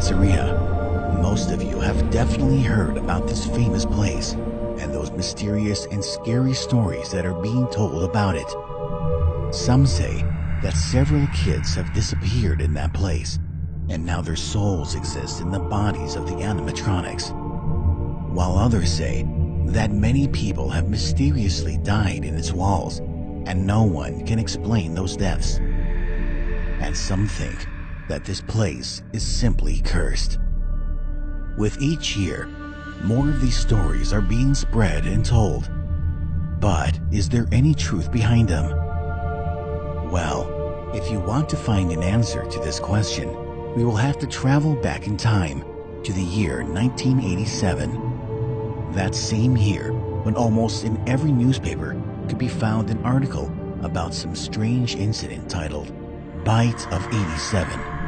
pizzeria. Most of you have definitely heard about this famous place and those mysterious and scary stories that are being told about it. Some say that several kids have disappeared in that place, and now their souls exist in the bodies of the animatronics, while others say that many people have mysteriously died in its walls, and no one can explain those deaths. And some think that this place is simply cursed. With each year, more of these stories are being spread and told. But is there any truth behind them? Well, if you want to find an answer to this question, we will have to travel back in time to the year 1987. That same year, when almost in every newspaper could be found an article about some strange incident titled Bite of 87.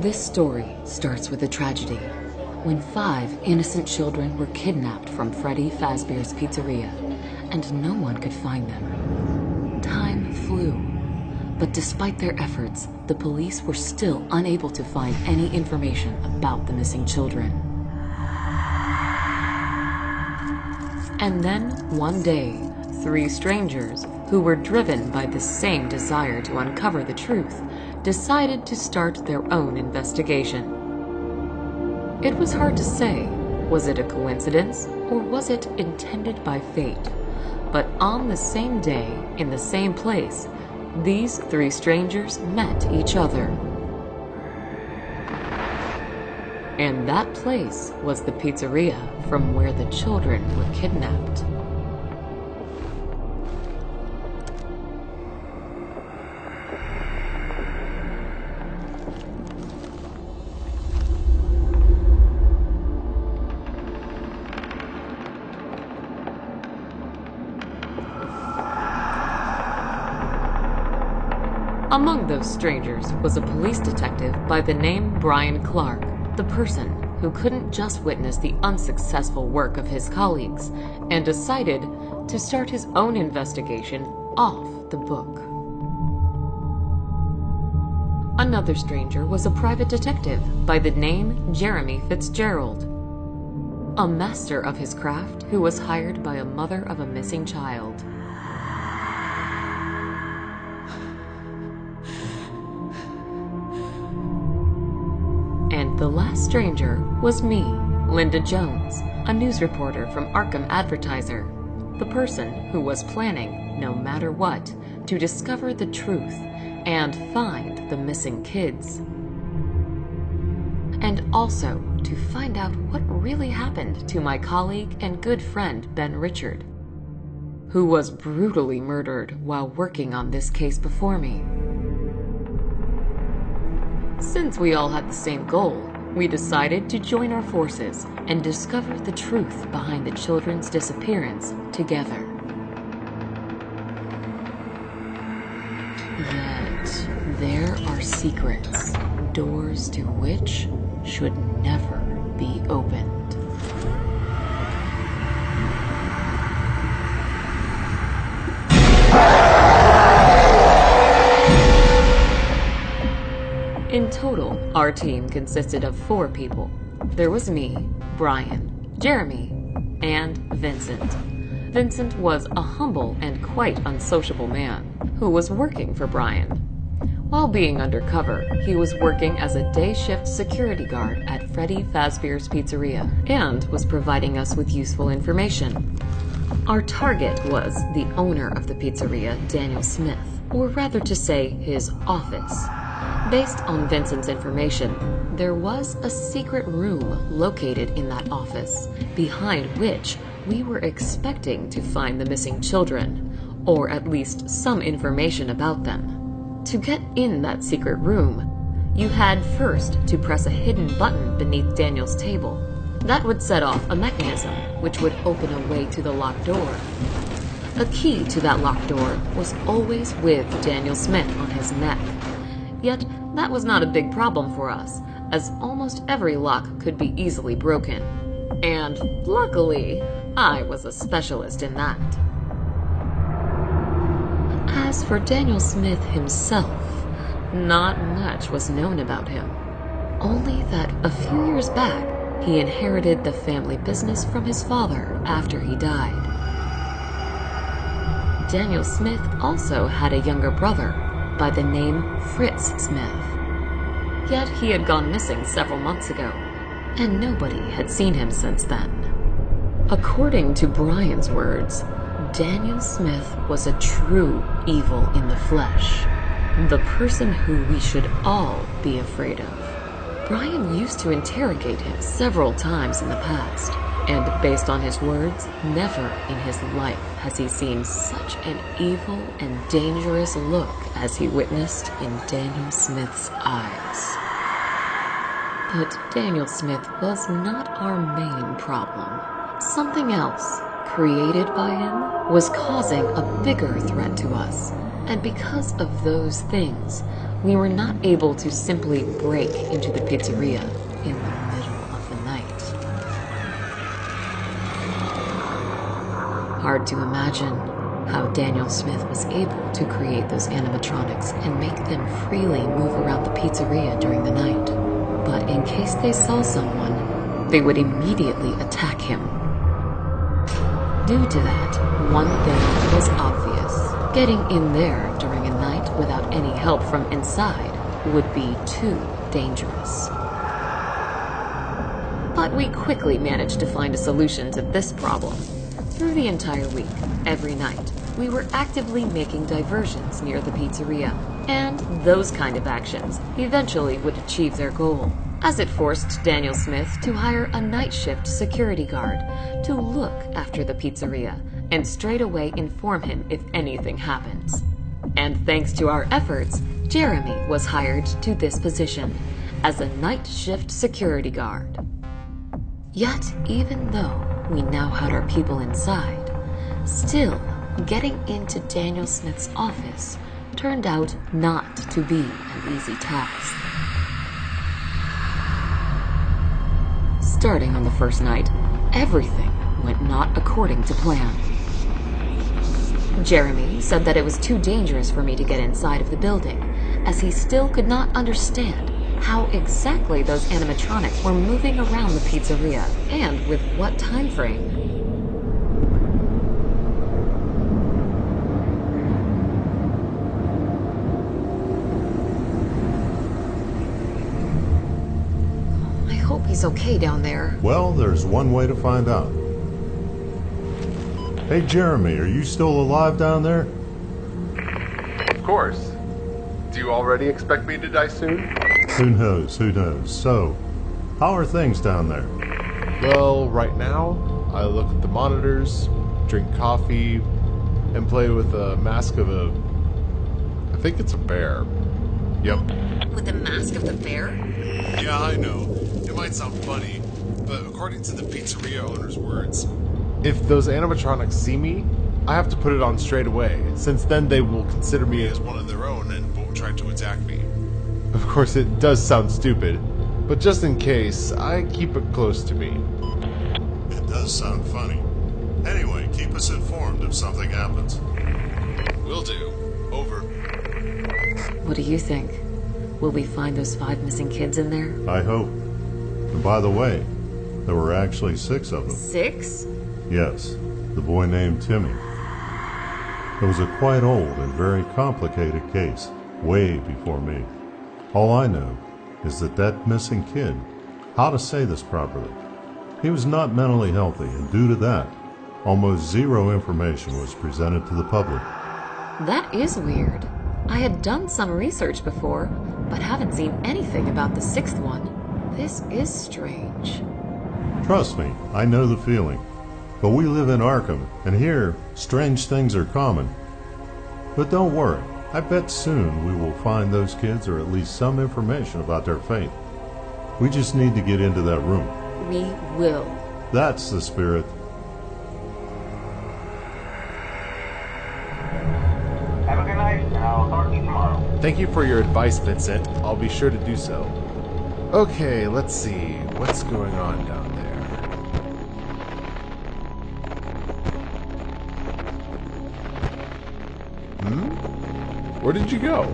This story starts with a tragedy when 5 innocent children were kidnapped from Freddy Fazbear's Pizzeria, and no one could find them. Time flew, but despite their efforts, the police were still unable to find any information about the missing children. And then, one day, 3 strangers, who were driven by the same desire to uncover the truth, decided to start their own investigation. It was hard to say, was it a coincidence or was it intended by fate? But on the same day, in the same place, these 3 strangers met each other. And that place was the pizzeria from where the children were kidnapped. Among those strangers was a police detective by the name Brian Clark, the person who couldn't just witness the unsuccessful work of his colleagues and decided to start his own investigation off the book. Another stranger was a private detective by the name Jeremy Fitzgerald, a master of his craft who was hired by a mother of a missing child. And the last stranger was me, Linda Jones, a news reporter from Arkham Advertiser, the person who was planning, no matter what, to discover the truth and find the missing kids. And also to find out what really happened to my colleague and good friend Ben Richard, who was brutally murdered while working on this case before me. Since we all had the same goal, we decided to join our forces and discover the truth behind the children's disappearance together. Yet, there are secrets, doors to which should never be opened. In total, our team consisted of 4 people. There was me, Brian, Jeremy, and Vincent. Vincent was a humble and quite unsociable man who was working for Brian. While being undercover, he was working as a day shift security guard at Freddy Fazbear's Pizzeria and was providing us with useful information. Our target was the owner of the pizzeria, Daniel Smith, or rather to say his office. Based on Vincent's information, there was a secret room located in that office, behind which we were expecting to find the missing children, or at least some information about them. To get in that secret room, you had first to press a hidden button beneath Daniel's table. That would set off a mechanism which would open a way to the locked door. A key to that locked door was always with Daniel Smith on his neck. Yet, that was not a big problem for us, as almost every lock could be easily broken. And luckily, I was a specialist in that. As for Daniel Smith himself, not much was known about him. Only that a few years back, he inherited the family business from his father after he died. Daniel Smith also had a younger brother by the name Fritz Smith. Yet he had gone missing several months ago, and nobody had seen him since then. According to Brian's words, Daniel Smith was a true evil in the flesh, the person who we should all be afraid of. Brian used to interrogate him several times in the past, and based on his words, never in his life has he seen such an evil and dangerous look as he witnessed in Daniel Smith's eyes. But Daniel Smith was not our main problem. Something else, created by him, was causing a bigger threat to us, and because of those things, we were not able to simply break into the pizzeria in the middle of the night. Hard to imagine how Daniel Smith was able to create those animatronics and make them freely move around the pizzeria during the night. But in case they saw someone, they would immediately attack him. Due to that, one thing was obvious. Getting in there during a night without any help from inside would be too dangerous. But we quickly managed to find a solution to this problem. Through the entire week, every night, we were actively making diversions near the pizzeria, and those kind of actions eventually would achieve their goal, as it forced Daniel Smith to hire a night shift security guard to look after the pizzeria and straight away inform him if anything happens. And thanks to our efforts, Jeremy was hired to this position as a night shift security guard. Yet, even though we now had our people inside, still, getting into Daniel Smith's office turned out not to be an easy task. Starting on the first night, everything went not according to plan. Jeremy said that it was too dangerous for me to get inside of the building, as he still could not understand how exactly those animatronics were moving around the pizzeria and with what time frame. I hope he's okay down there. Well, there's one way to find out. Hey, Jeremy, are you still alive down there? Of course. Do you already expect me to die soon? Who knows, who knows. So, how are things down there? Well, right now, I look at the monitors, drink coffee, and play with a mask of a... I think it's a bear. Yep. With the mask of the bear? Yeah, I know. It might sound funny, but according to the pizzeria owner's words, if those animatronics see me, I have to put it on straight away, since then they will consider me as one of their own and won't try to attack me. Of course, it does sound stupid, but just in case, I keep it close to me. It does sound funny. Anyway, keep us informed if something happens. Will do. Over. What do you think? Will we find those 5 missing kids in there? I hope. And by the way, there were actually 6 of them. 6? Yes, the boy named Timmy. It was a quite old and very complicated case, way before me. All I know is that missing kid, how to say this properly, he was not mentally healthy, and due to that, almost zero information was presented to the public. That is weird. I had done some research before, but haven't seen anything about the 6th one. This is strange. Trust me, I know the feeling. But we live in Arkham, and here, strange things are common. But don't worry, I bet soon we will find those kids or at least some information about their fate. We just need to get into that room. We will. That's the spirit. Have a good night, and I'll talk to you tomorrow. Thank you for your advice, Vincent. I'll be sure to do so. Okay, let's see. What's going on down there? Where did you go?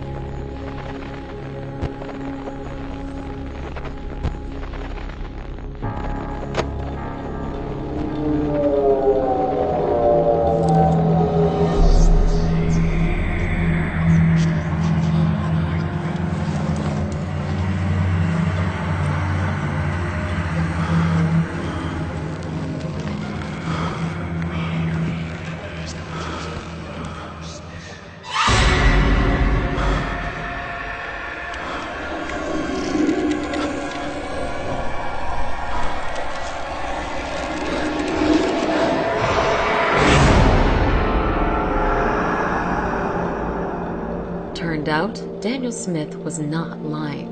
Turned out, Daniel Smith was not lying,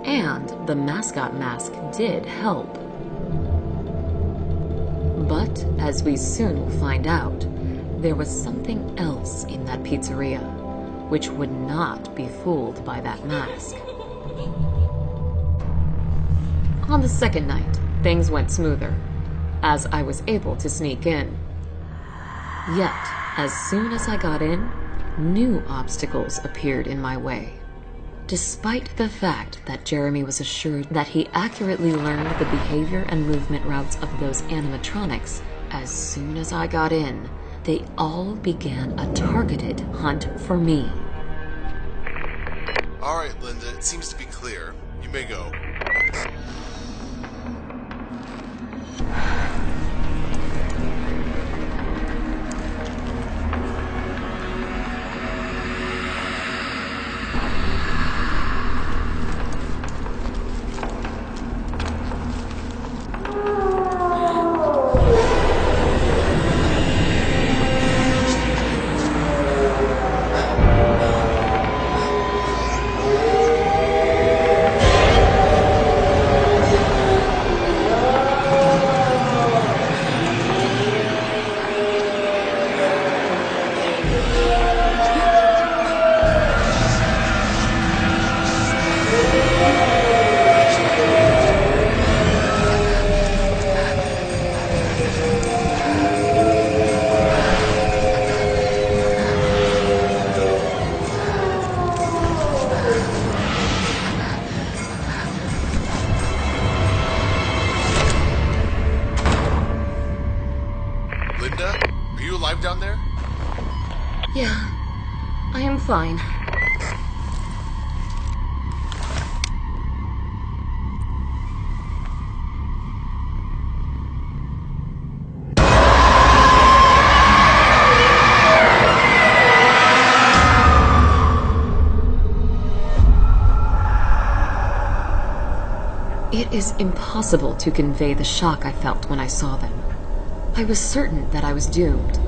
and the mascot mask did help. But, as we soon will find out, there was something else in that pizzeria. which would not be fooled by that mask. On the second night, things went smoother, as I was able to sneak in. Yet, as soon as I got in, new obstacles appeared in my way. Despite the fact that Jeremy was assured that he accurately learned the behavior and movement routes of those animatronics, as soon as I got in, they all began a targeted hunt for me. All right, Linda, it seems to be clear. You may go. Linda, are you alive down there? Yeah, I am fine. It is impossible to convey the shock I felt when I saw them. I was certain that I was doomed.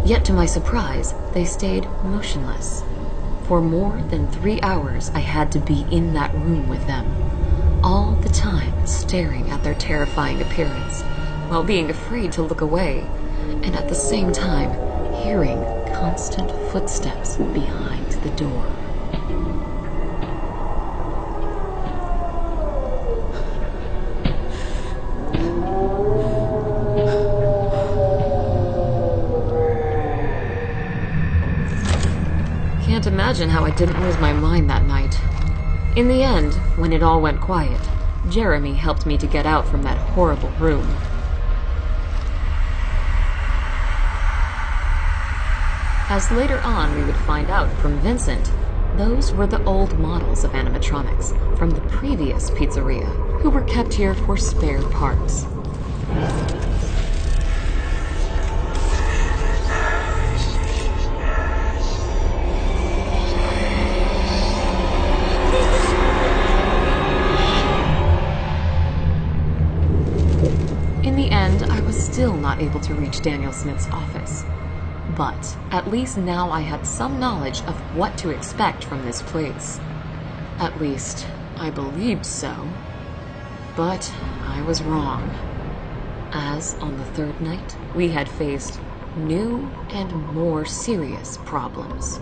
Yet to my surprise, they stayed motionless. For more than 3 hours, I had to be in that room with them, all the time staring at their terrifying appearance, while being afraid to look away, and at the same time hearing constant footsteps behind the door. Can't imagine how I didn't lose my mind that night. In the end, when it all went quiet, Jeremy helped me to get out from that horrible room. As later on we would find out from Vincent, those were the old models of animatronics from the previous pizzeria, who were kept here for spare parts. In the end, I was still not able to reach Daniel Smith's office. But at least now I had some knowledge of what to expect from this place. At least, I believed so. But I was wrong. As on the third night, we had faced new and more serious problems.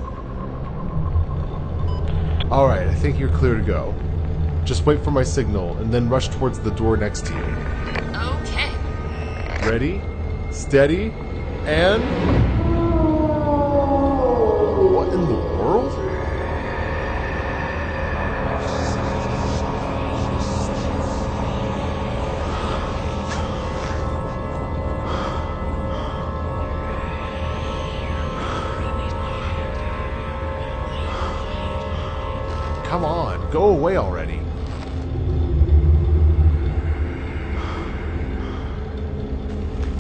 Alright, I think you're clear to go. Just wait for my signal and then rush towards the door next to you. Okay. Ready, steady, and... What in the world? Come on, go away already.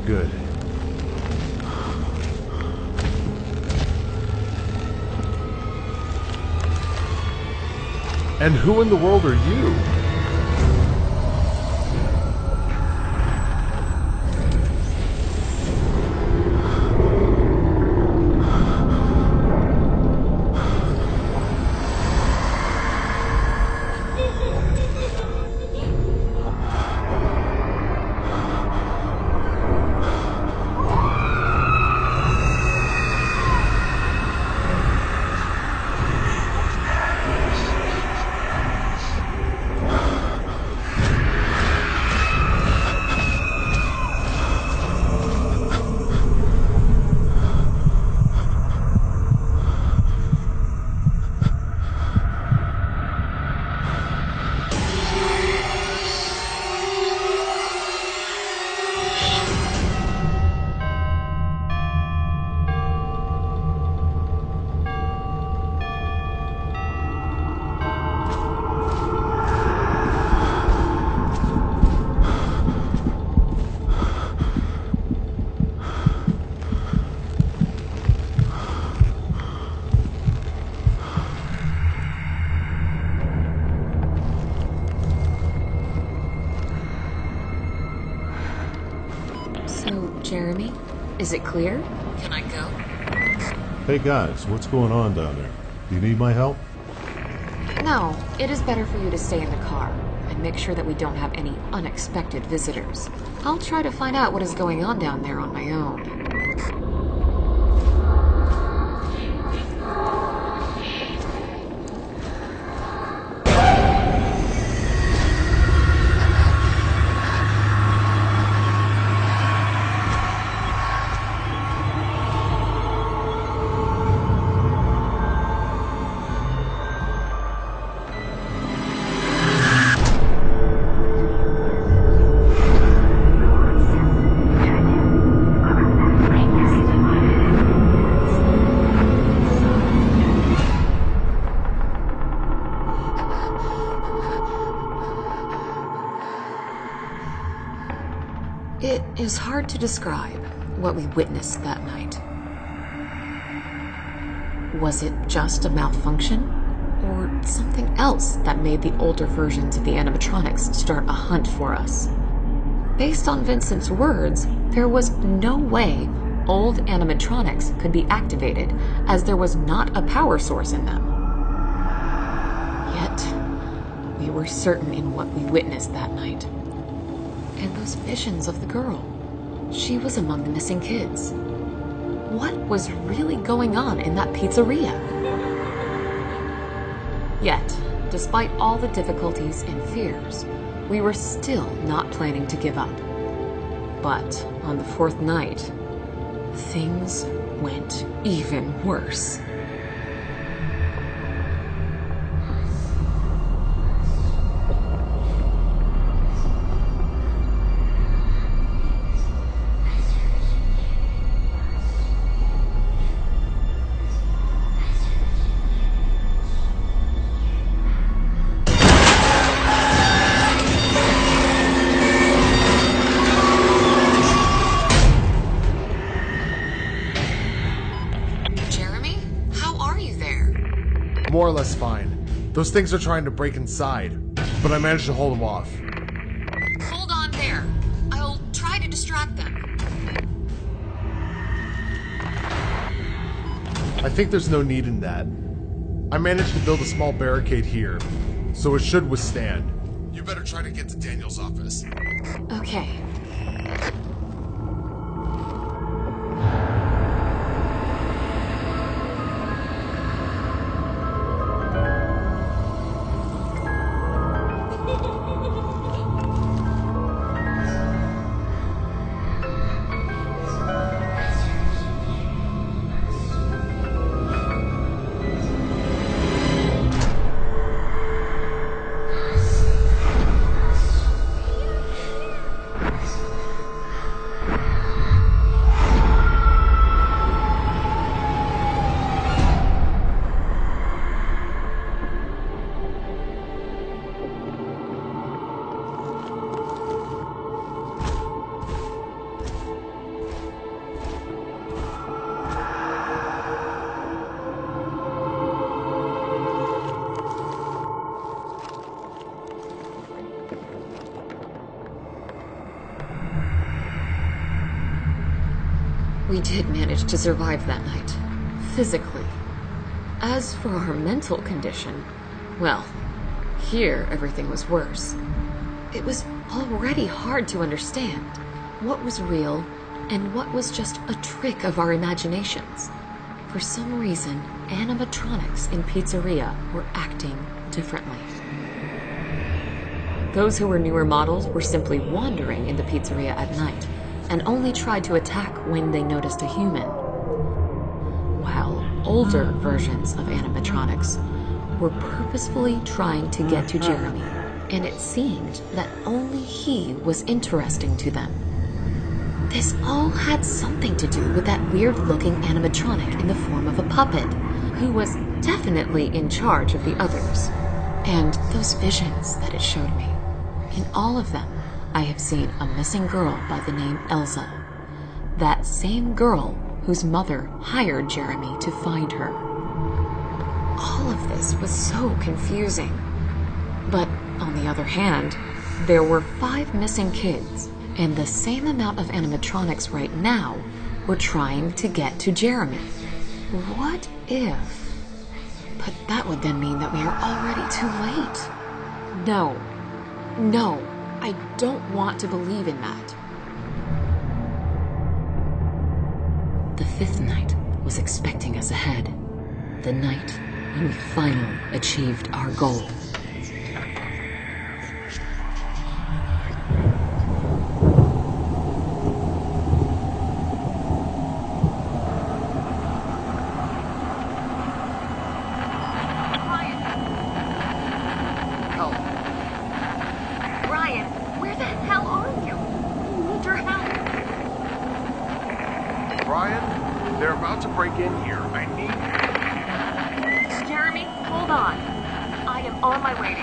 Good. And who in the world are you? Jeremy, is it clear? Can I go? Hey guys, what's going on down there? Do you need my help? No, it is better for you to stay in the car and make sure that we don't have any unexpected visitors. I'll try to find out what is going on down there on my own. It is hard to describe what we witnessed that night. Was it just a malfunction? Or something else that made the older versions of the animatronics start a hunt for us? Based on Vincent's words, there was no way old animatronics could be activated, as there was not a power source in them. Yet, we were certain in what we witnessed that night. And those visions of the girl. She was among the missing kids. What was really going on in that pizzeria? Yet, despite all the difficulties and fears, we were still not planning to give up. But on the fourth night, things went even worse. More or less fine. Those things are trying to break inside, but I managed to hold them off. Hold on there. I'll try to distract them. I think there's no need in that. I managed to build a small barricade here, so it should withstand. You better try to get to Daniel's office. Okay. We did manage to survive that night, physically. As for our mental condition, well, here everything was worse. It was already hard to understand what was real and what was just a trick of our imaginations. For some reason, animatronics in Pizzeria were acting differently. Those who were newer models were simply wandering in the pizzeria at night, and only tried to attack when they noticed a human. While older versions of animatronics were purposefully trying to get to Jeremy, and it seemed that only he was interesting to them. This all had something to do with that weird-looking animatronic in the form of a puppet, who was definitely in charge of the others, and those visions that it showed me. In all of them, I have seen a missing girl by the name Elsa. That same girl whose mother hired Jeremy to find her. All of this was so confusing. But on the other hand, there were 5 missing kids, And the same amount of animatronics right now were trying to get to Jeremy. What if? But that would then mean that we are already too late. No, I don't want to believe in that. The fifth night was expecting us ahead. The night when we finally achieved our goal. Brian, they're about to break in here. I need... Jeremy, hold on. I am on my way to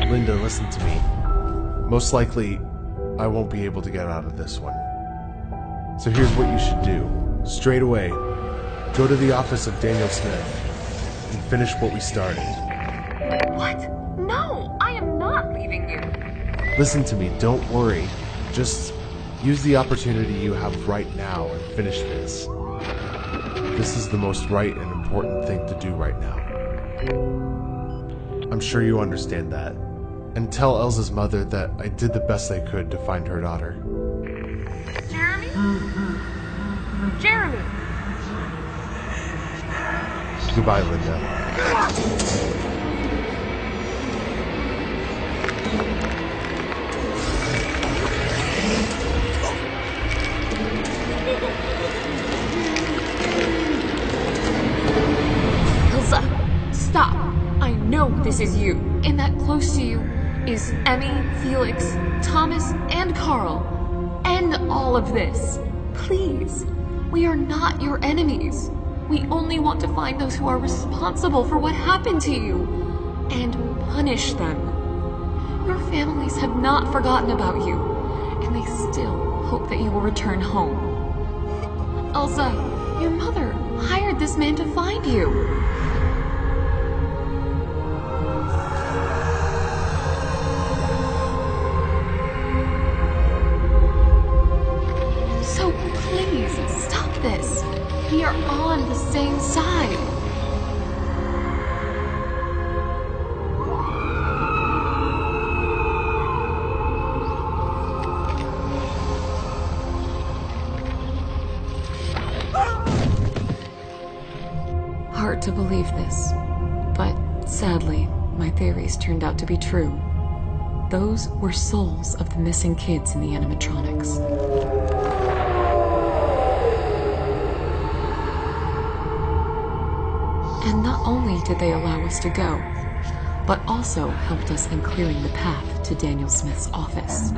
you. Linda, listen to me. Most likely, I won't be able to get out of this one. So here's what you should do. Straight away, go to the office of Daniel Smith and finish what we started. What? No, I am not leaving you. Listen to me, don't worry. Just use the opportunity you have right now and finish this. This is the most right and important thing to do right now. I'm sure you understand that. And tell Elsa's mother that I did the best I could to find her daughter. Jeremy? Jeremy! Goodbye, Linda. Elsa, stop! I know this is you, and that close to you is Emmy, Felix, Thomas, and Carl. End all of this. Please. We are not your enemies. We only want to find those who are responsible for what happened to you and punish them. Your families have not forgotten about you, and they still hope that you will return home. Elsa, your mother hired this man to find you. So please, stop this. We are on the same side. Hard to believe this, but sadly, my theories turned out to be true. Those were souls of the missing kids in the animatronics. And not only did they allow us to go, but also helped us in clearing the path to Daniel Smith's office.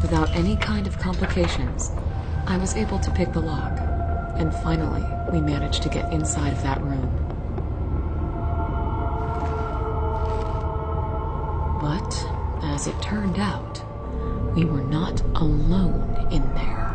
Without any kind of complications, I was able to pick the lock, and finally, we managed to get inside of that room. But, as it turned out, we were not alone in there.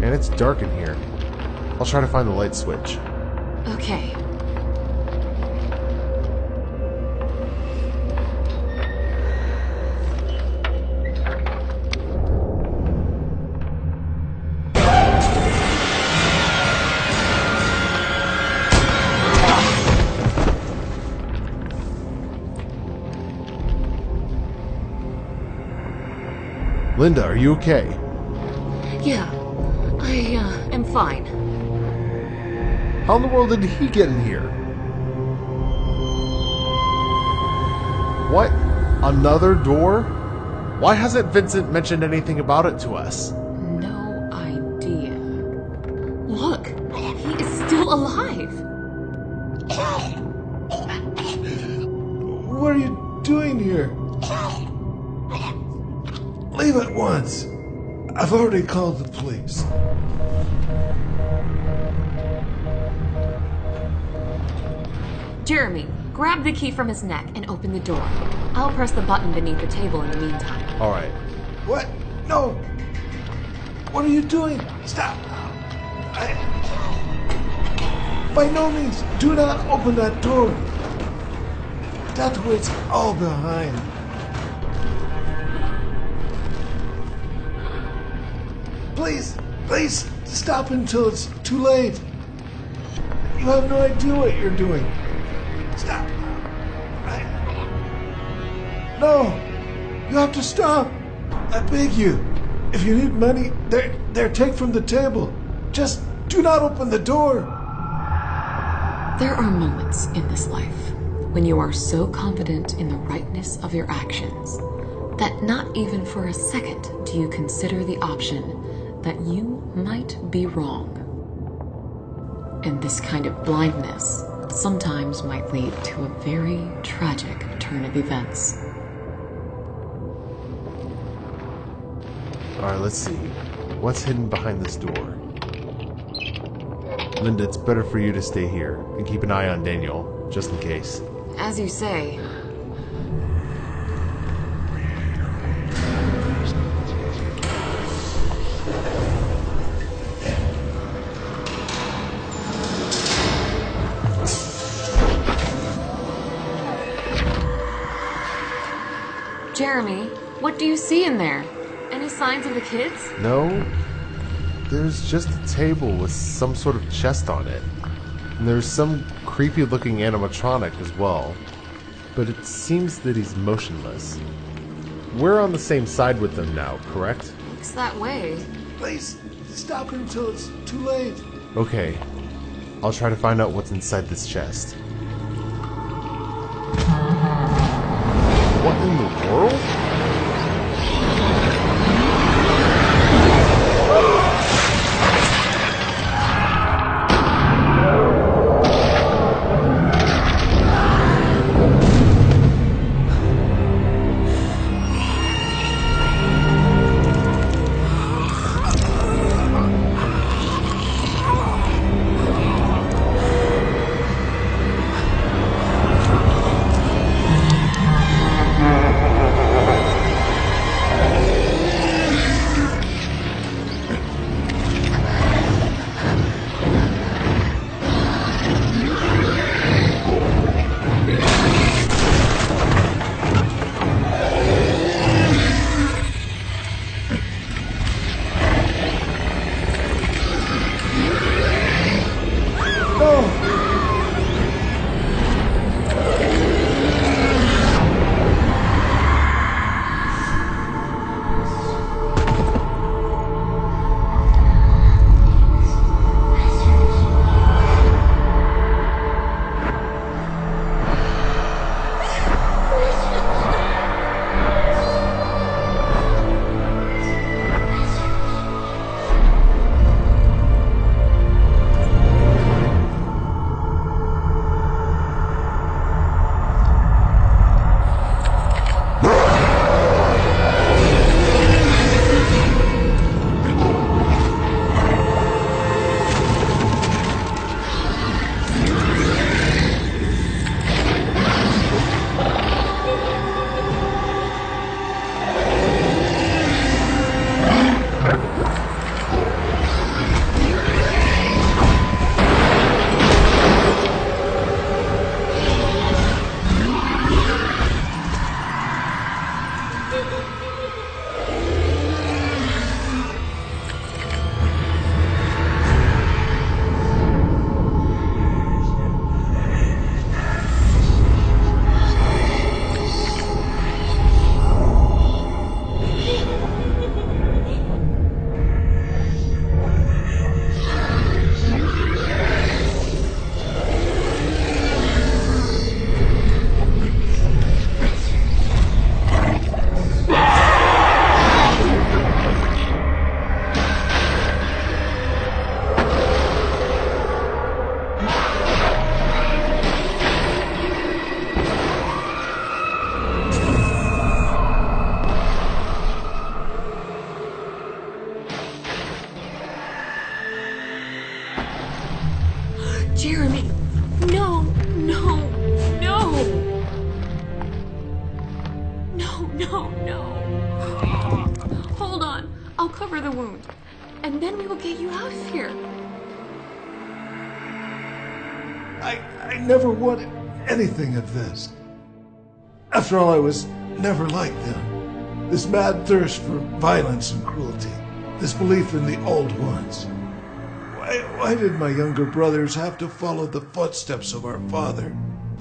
And it's dark in here. I'll try to find the light switch. Okay. Linda, are you okay? Yeah, am fine. How in the world did he get in here? What? Another door? Why hasn't Vincent mentioned anything about it to us? No idea. Look, he is still alive. What are you doing here? Leave at once. I've already called the police. Jeremy, grab the key from his neck and open the door. I'll press the button beneath the table in the meantime. Alright. What? No. What are you doing? Stop. By no means, do not open that door. That's where it's all behind. Please, stop until it's too late. You have no idea what you're doing. Stop. No, you have to stop. I beg you. If you need money, there, take from the table. Just do not open the door. There are moments in this life when you are so confident in the rightness of your actions that not even for a second do you consider the option that you might be wrong. And this kind of blindness sometimes might lead to a very tragic turn of events. Alright, let's see. What's hidden behind this door? Linda, it's better for you to stay here and keep an eye on Daniel, just in case. As you say. Jeremy, what do you see in there? Any signs of the kids? No. There's just a table with some sort of chest on it. And there's some creepy looking animatronic as well. But it seems that he's motionless. We're on the same side with them now, correct? Looks that way. Please, stop until it's too late. Okay. I'll try to find out what's inside this chest. What in the world? Jeremy, no, no, no. No. Hold on. I'll cover the wound. And then we will get you out of here. I never wanted anything of this. After all, I was never like them. This mad thirst for violence and cruelty. This belief in the old ones. Why did my younger brothers have to follow the footsteps of our father?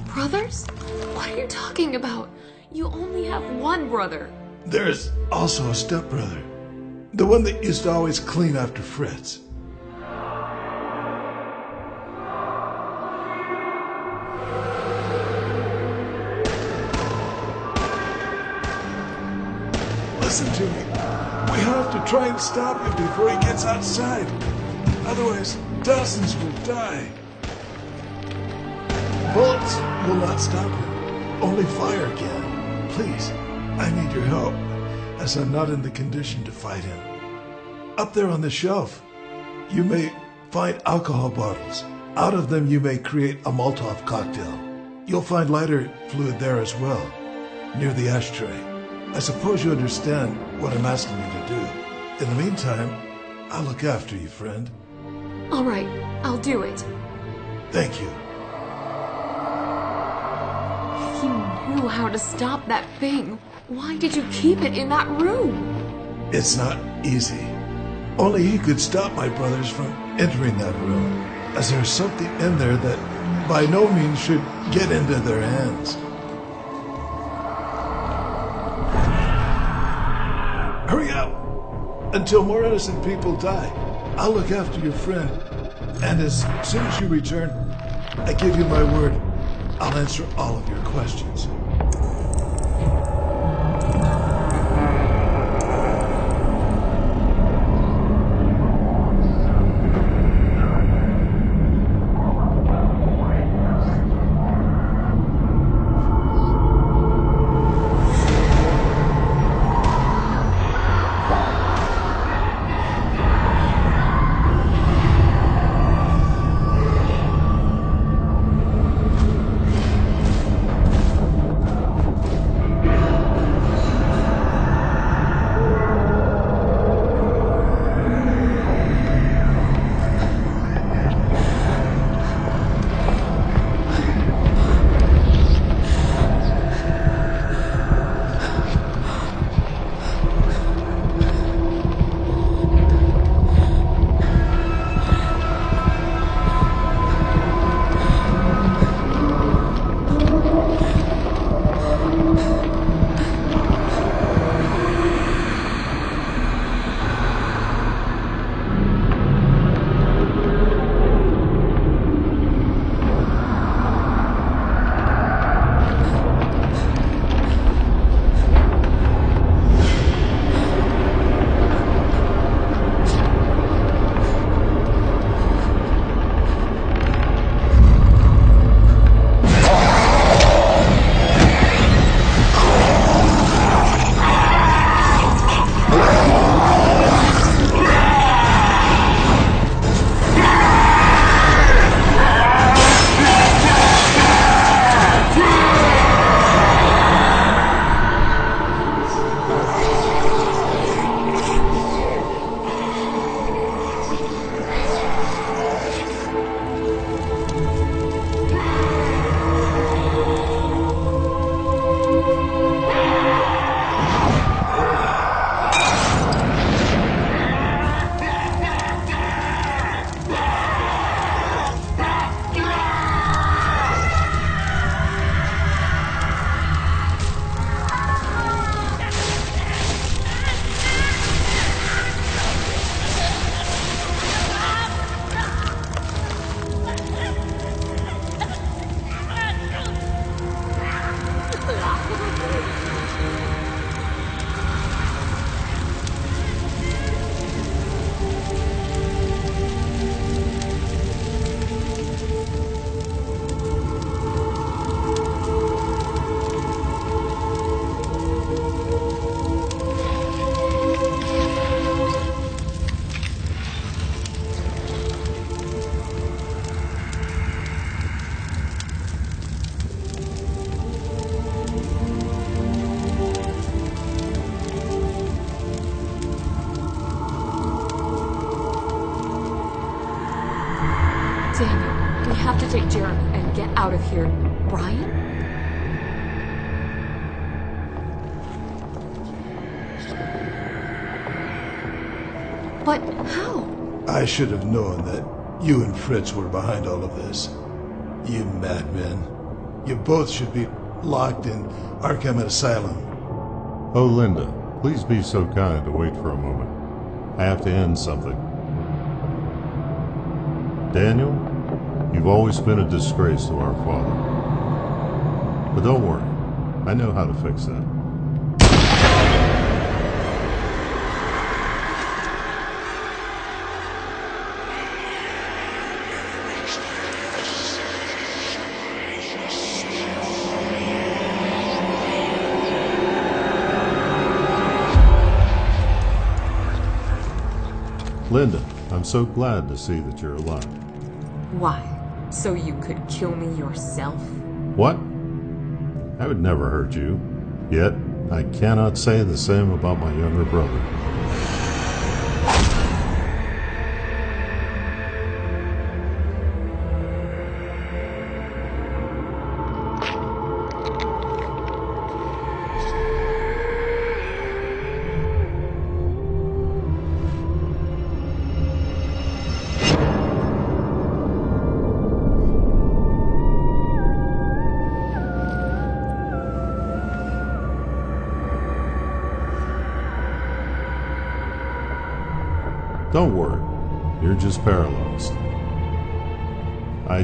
Brothers? What are you talking about? You only have one brother. There's also a stepbrother. The one that used to always clean after Fritz. Listen to me. We have to try and stop him before he gets outside. Otherwise, dozens will die. Bullets will not stop him. Only fire can. Please, I need your help, as I'm not in the condition to fight him. Up there on the shelf, you may find alcohol bottles. Out of them, you may create a Molotov cocktail. You'll find lighter fluid there as well, near the ashtray. I suppose you understand what I'm asking you to do. In the meantime, I'll look after you, friend. All right, I'll do it. Thank you. You knew how to stop that thing. Why did you keep it in that room? It's not easy. Only he could stop my brothers from entering that room, as there's something in there that by no means should get into their hands. Hurry up! Until more innocent people die, I'll look after your friend. And as soon as you return, I give you my word, I'll answer all of your questions. to take Jeremy and get out of here. Brian? But how? I should have known that you and Fritz were behind all of this. You madmen. You both should be locked in Arkham Asylum. Oh, Linda, please be so kind to wait for a moment. I have to end something. Daniel, you've always been a disgrace to our father. But don't worry, I know how to fix that. Linda, I'm so glad to see that you're alive. Why? So you could kill me yourself? What? I would never hurt you. Yet, I cannot say the same about my younger brother. Don't worry, you're just paralyzed. I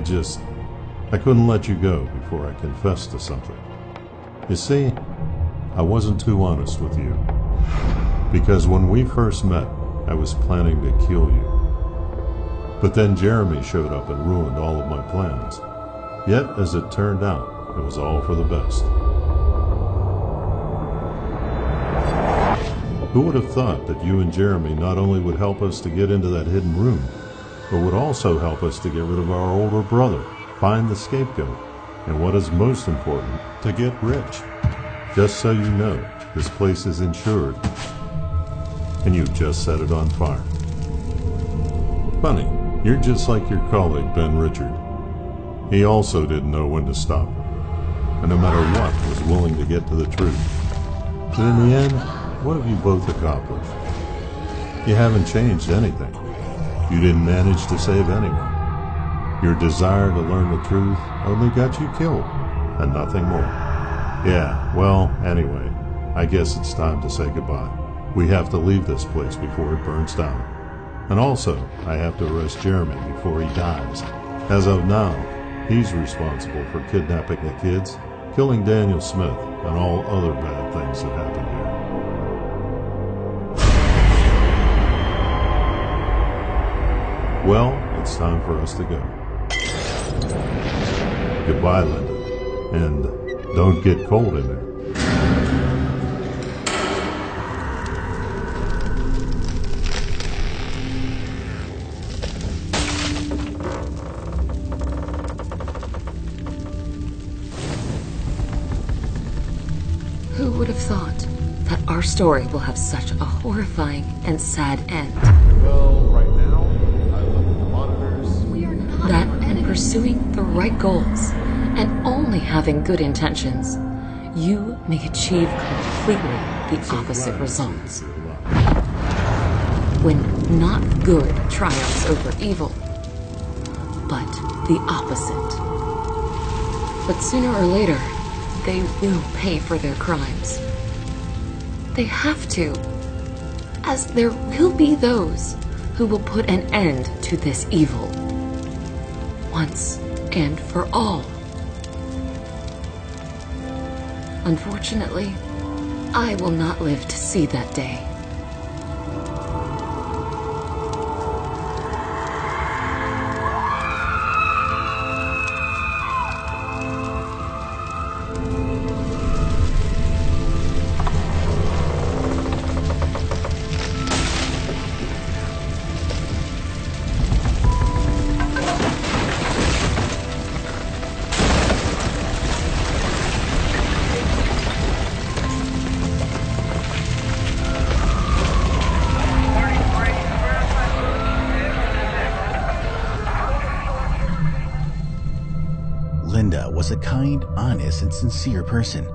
couldn't let you go before I confessed to something. You see, I wasn't too honest with you. Because when we first met, I was planning to kill you. But then Jeremy showed up and ruined all of my plans. Yet, as it turned out, it was all for the best. Who would have thought that you and Jeremy not only would help us to get into that hidden room, but would also help us to get rid of our older brother, find the scapegoat, and what is most important, to get rich. Just so you know, this place is insured, and you've just set it on fire. Funny, you're just like your colleague, Ben Richard. He also didn't know when to stop, and no matter what, was willing to get to the truth. But in the end, what have you both accomplished? You haven't changed anything. You didn't manage to save anyone. Your desire to learn the truth only got you killed, and nothing more. Yeah, well, anyway, I guess it's time to say goodbye. We have to leave this place before it burns down. And also, I have to arrest Jeremy before he dies. As of now, he's responsible for kidnapping the kids, killing Daniel Smith, and all other bad things that happened here. Well, it's time for us to go. Goodbye, Linda. And don't get cold in there. Who would have thought that our story will have such a horrifying and sad end? Well, right now, I look at the monitors. We are not that in pursuing the right goals and only having good intentions, you may achieve completely the opposite results. When not good triumphs over evil, but the opposite. But sooner or later, they will pay for their crimes. They have to, as there will be those who will put an end to this evil, once and for all. Unfortunately, I will not live to see that day. was a kind, honest, and sincere person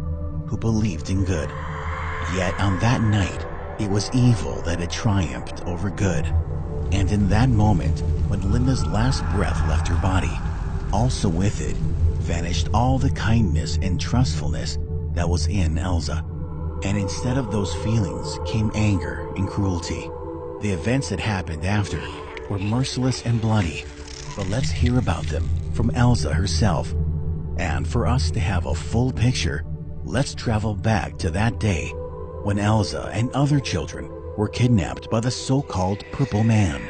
who believed in good. Yet on that night, it was evil that had triumphed over good. And in that moment, when Linda's last breath left her body, also with it vanished all the kindness and trustfulness that was in Elsa. And instead of those feelings came anger and cruelty. The events that happened after were merciless and bloody, but let's hear about them from Elsa herself. And for us to have a full picture, let's travel back to that day when Elsa and other children were kidnapped by the so-called Purple Man.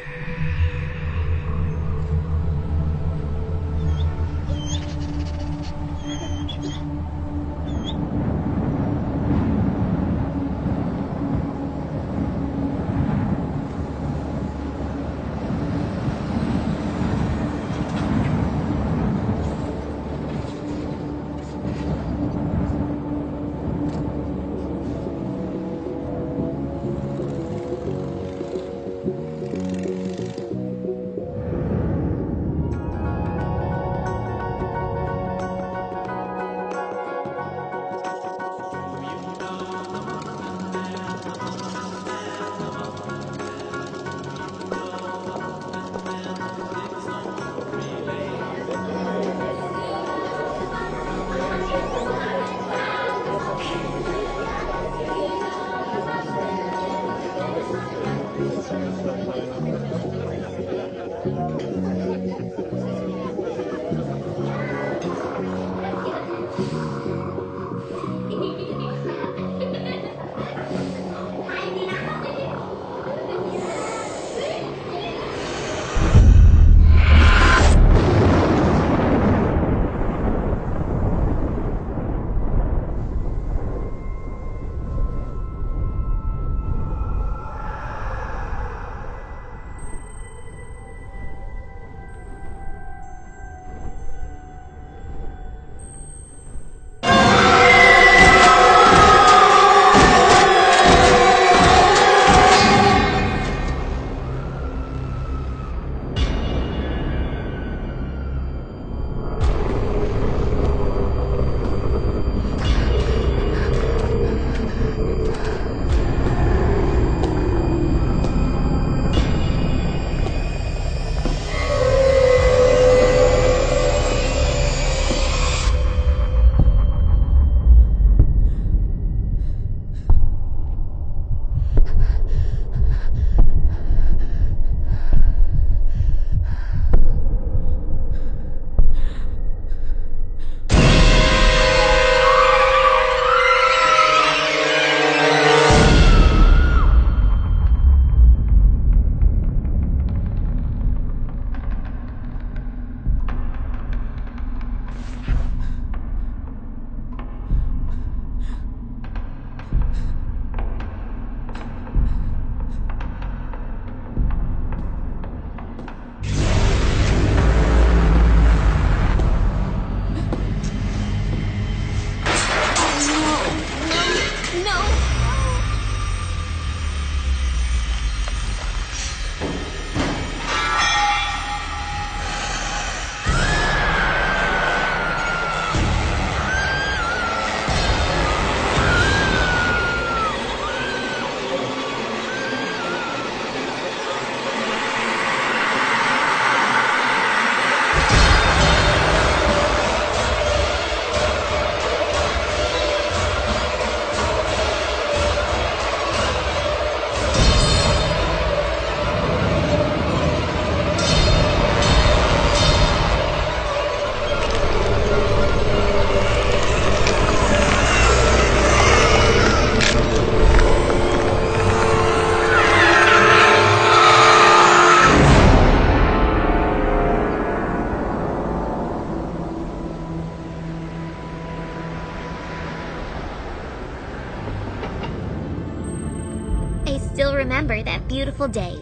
still remember that beautiful day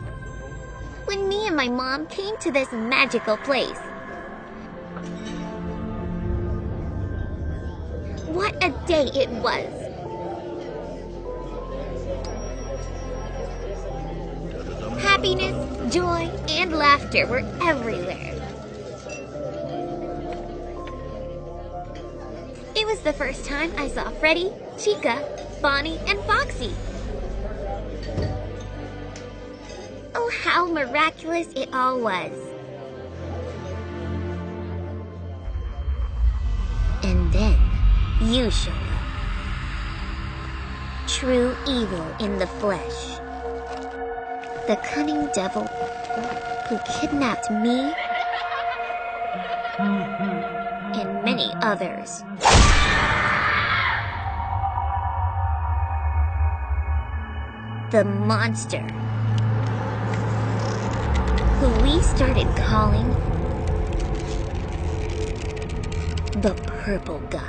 when me and my mom came to this magical place. What a day it was! Happiness, joy, and laughter were everywhere. the first time I saw Freddy, Chica, Bonnie, and Foxy. Oh, how miraculous it all was. And then you showed up. True evil in the flesh. The cunning devil who kidnapped me and many others. The monster who we started calling the Purple Guy.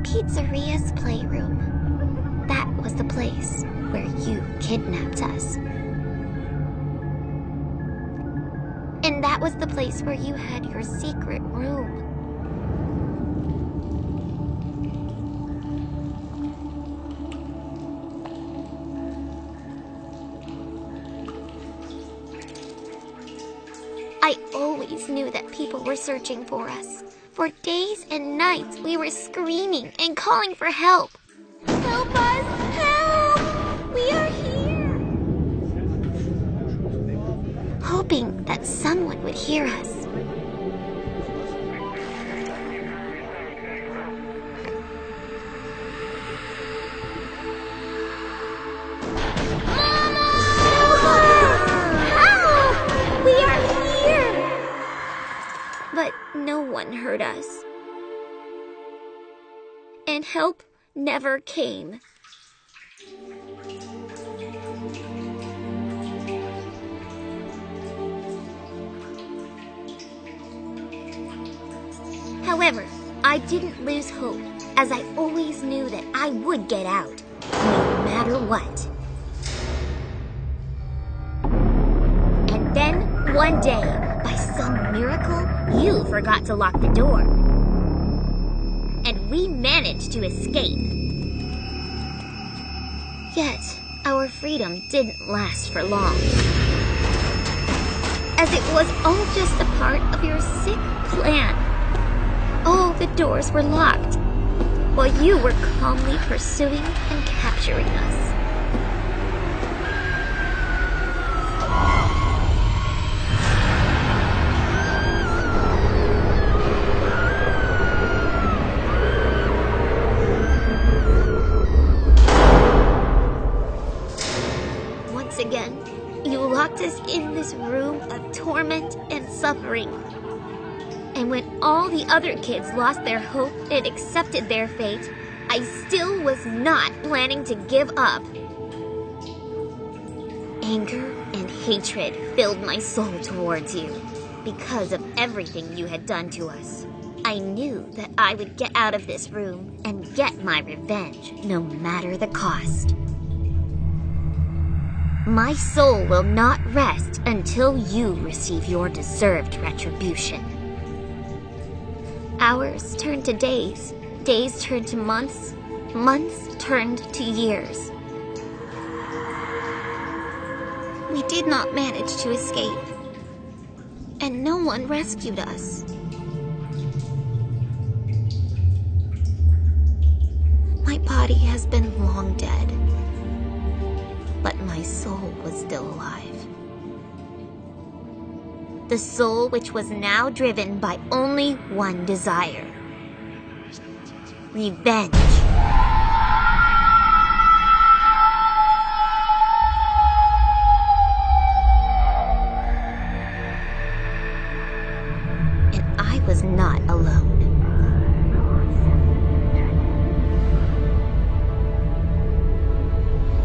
Pizzeria's playroom. That was the place where you kidnapped us. And that was the place where you had your secret room. I always knew that people were searching for us. For days and nights, we were screaming and calling for help. Help us! Help! We are here! Hoping that someone would hear us. But no one heard us. And help never came. However, I didn't lose hope, as I always knew that I would get out, no matter what. And then, one day, by some miracle, you forgot to lock the door. And we managed to escape. Yet, our freedom didn't last for long. As it was all just a part of your sick plan. All the doors were locked, while you were calmly pursuing and capturing us. Once again, you locked us in this room of torment and suffering. And when all the other kids lost their hope and accepted their fate, I still was not planning to give up. Anger and hatred filled my soul towards you because of everything you had done to us. I knew that I would get out of this room and get my revenge, no matter the cost. My soul will not rest until you receive your deserved retribution. Hours turned to days, days turned to months, months turned to years. We did not manage to escape, and no one rescued us. My body has been long dead, but my soul was still alive. The soul which was now driven by only one desire: revenge. And I was not alone.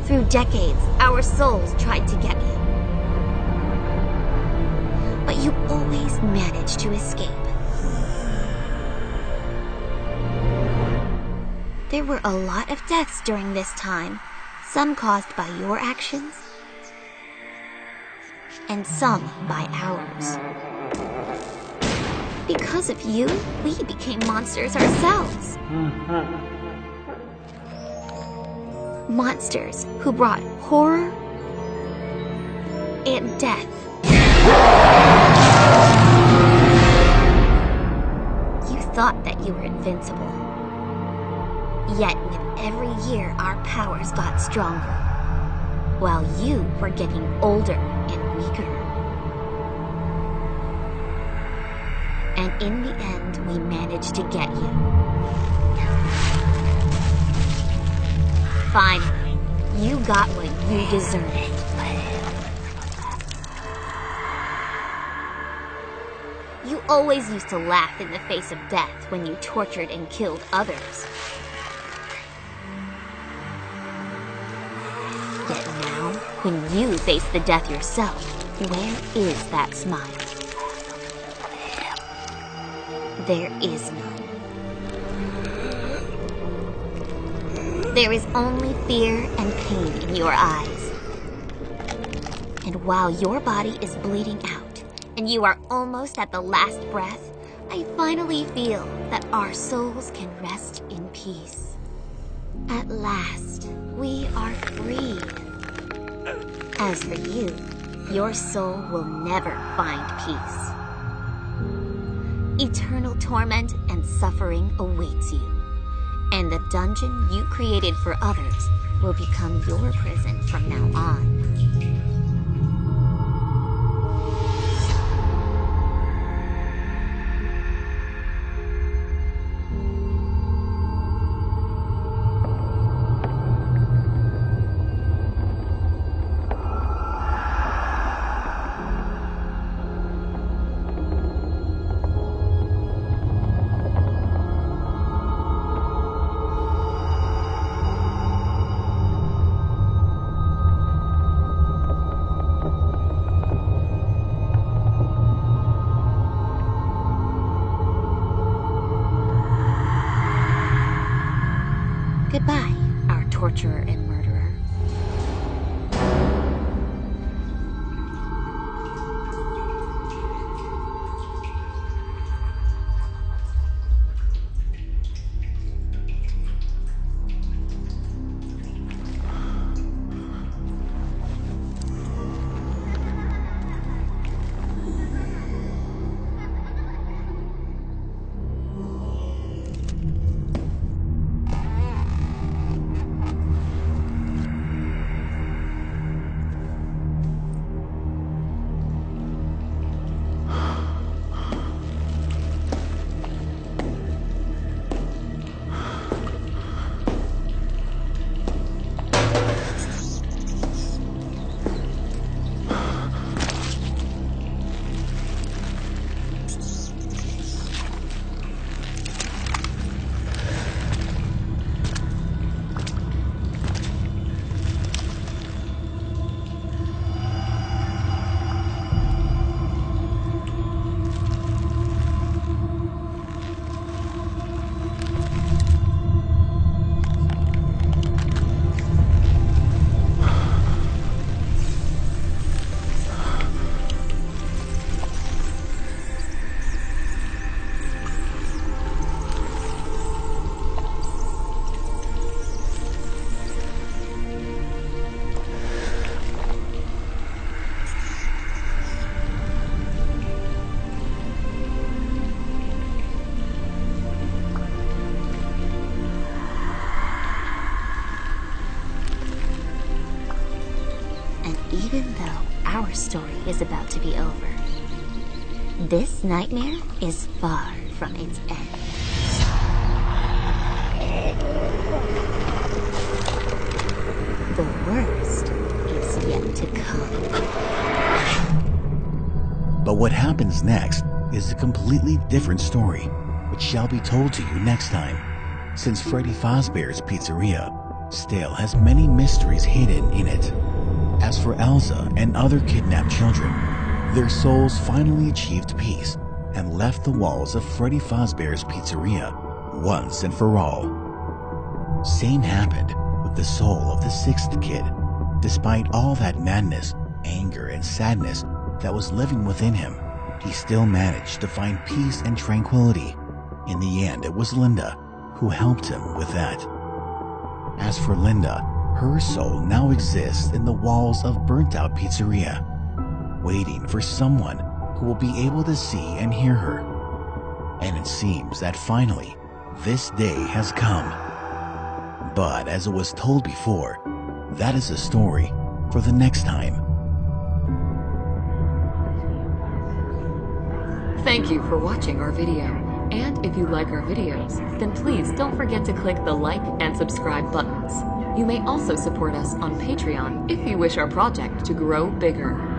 Through decades, our souls tried to get you. But you always managed to escape. There were a lot of deaths during this time, some caused by your actions, and some by ours. Because of you, we became monsters ourselves. Monsters who brought horror and death. You thought that you were invincible. Yet with every year, our powers got stronger, while you were getting older and weaker. And in the end, we managed to get you. Finally, you got what you deserved. You always used to laugh in the face of death when you tortured and killed others. Yet now, when you face the death yourself, where is that smile? There is none. There is only fear and pain in your eyes. And while your body is bleeding out, and you are almost at the last breath, I finally feel that our souls can rest in peace. At last, we are free. As for you, your soul will never find peace. Eternal torment and suffering awaits you, and the dungeon you created for others will become your prison from now on. Goodbye, our torturer and murderer. Even though our story is about to be over, this nightmare is far from its end. The worst is yet to come. But what happens next is a completely different story, which shall be told to you next time. Since Freddy Fazbear's Pizzeria still has many mysteries hidden in it. As for Elsa and other kidnapped children, their souls finally achieved peace and left the walls of Freddy Fazbear's Pizzeria once and for all. Same happened with the soul of the sixth kid. Despite all that madness, anger, and sadness that was living within him, he still managed to find peace and tranquility. In the end, it was Linda who helped him with that. As for Linda, her soul now exists in the walls of burnt-out Pizzeria, waiting for someone who will be able to see and hear her. And it seems that finally, this day has come. But as it was told before, that is a story for the next time. Thank you for watching our video. And if you like our videos, then please don't forget to click the like and subscribe buttons. You may also support us on Patreon if you wish our project to grow bigger.